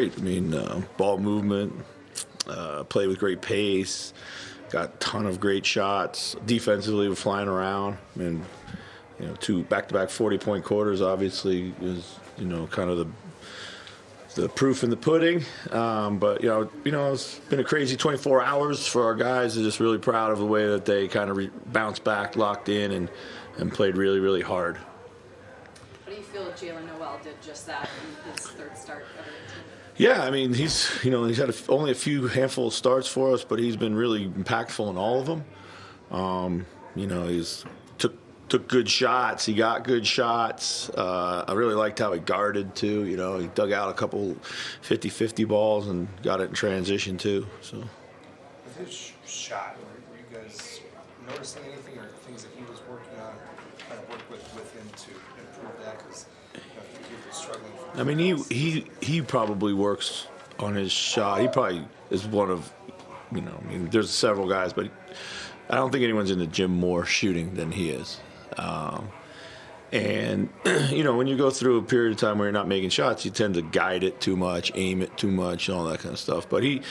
I mean, ball movement, play with great pace, got a ton of great shots. Defensively, we're flying around. I mean, two back-to-back 40-point quarters obviously is, kind of the proof in the pudding. But, it's been a crazy 24 hours for our guys. They're just really proud of the way that they kind of bounced back, locked in, and played really, really hard. How do you feel Jaylen Nowell did just that in his third start ever? Yeah, I mean, he's had only a handful of starts for us, but he's been really impactful in all of them. He's took good shots. He got good shots. I really liked how he guarded, too. He dug out a couple 50-50 balls and got it in transition, too. So, with his shot, were you guys noticing anything or things that he was working on, kind of work with him to improve that? Because he was struggling. I mean, he probably works on his shot. He probably is one of, there's several guys, but I don't think anyone's in the gym more shooting than he is. And when you go through a period of time where you're not making shots, you tend to guide it too much, aim it too much, all that kind of stuff. But he,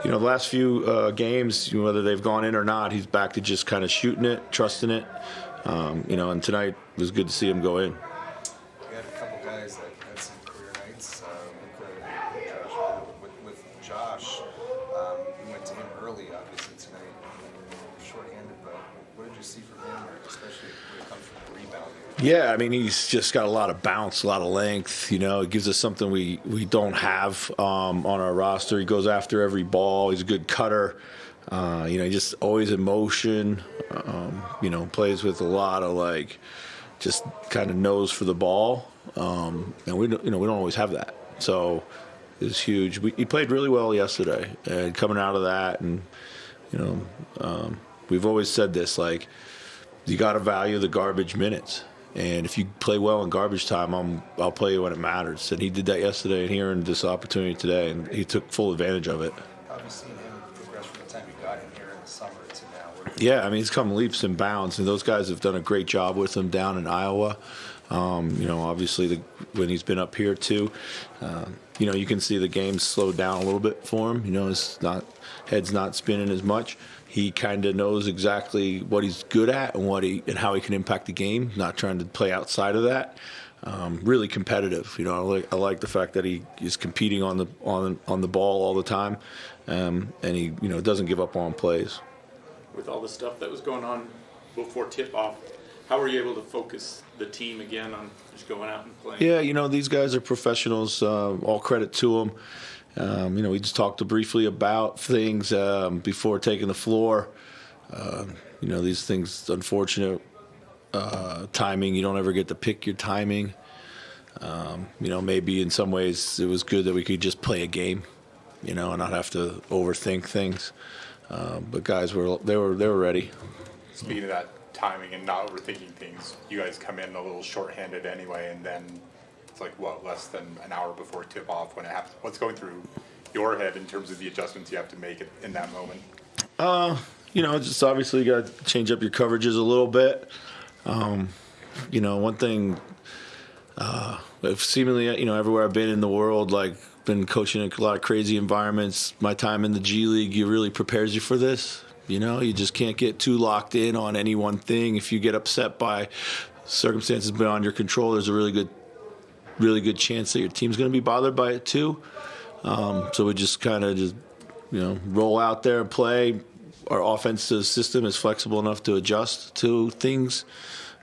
the last few games, whether they've gone in or not, he's back to just kind of shooting it, trusting it. And tonight it was good to see him go in. We had a couple guys that had some career nights. With Josh, we went to him early, obviously, tonight. Short-handed, but what did you see from him, especially when it comes from the rebounding? Yeah, I mean, he's just got a lot of bounce, a lot of length. It gives us something we don't have on our roster. He goes after every ball. He's a good cutter. Just always in motion. Plays with a lot of just kind of nose for the ball. And we don't always have that. So it's huge. He played really well yesterday, and coming out of that, and we've always said this, you got to value the garbage minutes. And if you play well in garbage time, I'll play you when it matters. And he did that yesterday, and here in this opportunity today, and he took full advantage of it. How have you seen him progress from the time you got him here in the summer to now? Yeah, I mean, he's come leaps and bounds, and those guys have done a great job with him down in Iowa. Obviously, when he's been up here too, you can see the game slowed down a little bit for him. His head's not spinning as much. He kind of knows exactly what he's good at and how he can impact the game. Not trying to play outside of that. Really competitive. I like the fact that he is competing on the ball all the time, and he doesn't give up on plays. With all the stuff that was going on before tip-off, how were you able to focus the team again on just going out and playing? Yeah, these guys are professionals. All credit to them. We just talked briefly about things before taking the floor. These things, unfortunate timing. You don't ever get to pick your timing. Maybe in some ways it was good that we could just play a game, and not have to overthink things. But guys were ready. Speaking of that timing and not overthinking things, you guys come in a little shorthanded anyway, and then it's less than an hour before tip-off when it happens. What's going through your head in terms of the adjustments you have to make in that moment? Just obviously you got to change up your coverages a little bit. One thing, seemingly, everywhere I've been in the world, been coaching in a lot of crazy environments, my time in the G League, really prepares you for this. You just can't get too locked in on any one thing. If you get upset by circumstances beyond your control, there's a really good chance that your team's going to be bothered by it too. So we just kind of roll out there and play. Our offensive system is flexible enough to adjust to things.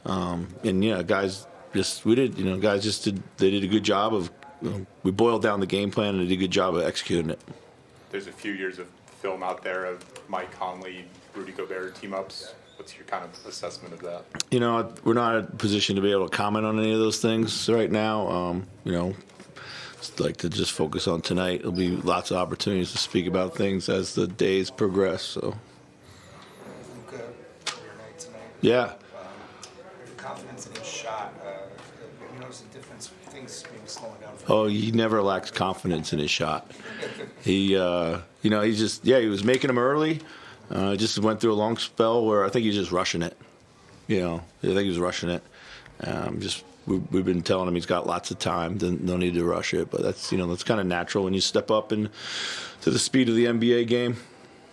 Guys did a good job of, we boiled down the game plan and did a good job of executing it. There's a few years of film out there of Mike Conley, Rudy Gobert team-ups. What's your kind of assessment of that? We're not in a position to be able to comment on any of those things right now. I'd like to just focus on tonight. There'll be lots of opportunities to speak about things as the days progress. So. Luka, your night tonight. Yeah. The confidence in his shot. You notice the difference? Things maybe slowing down. Oh, he never lacks confidence in his shot. He was making them early. Just went through a long spell where I think he's just rushing it. I think he was rushing it. Just we've been telling him he's got lots of time. No need to rush it. But that's kind of natural when you step up and to the speed of the NBA game.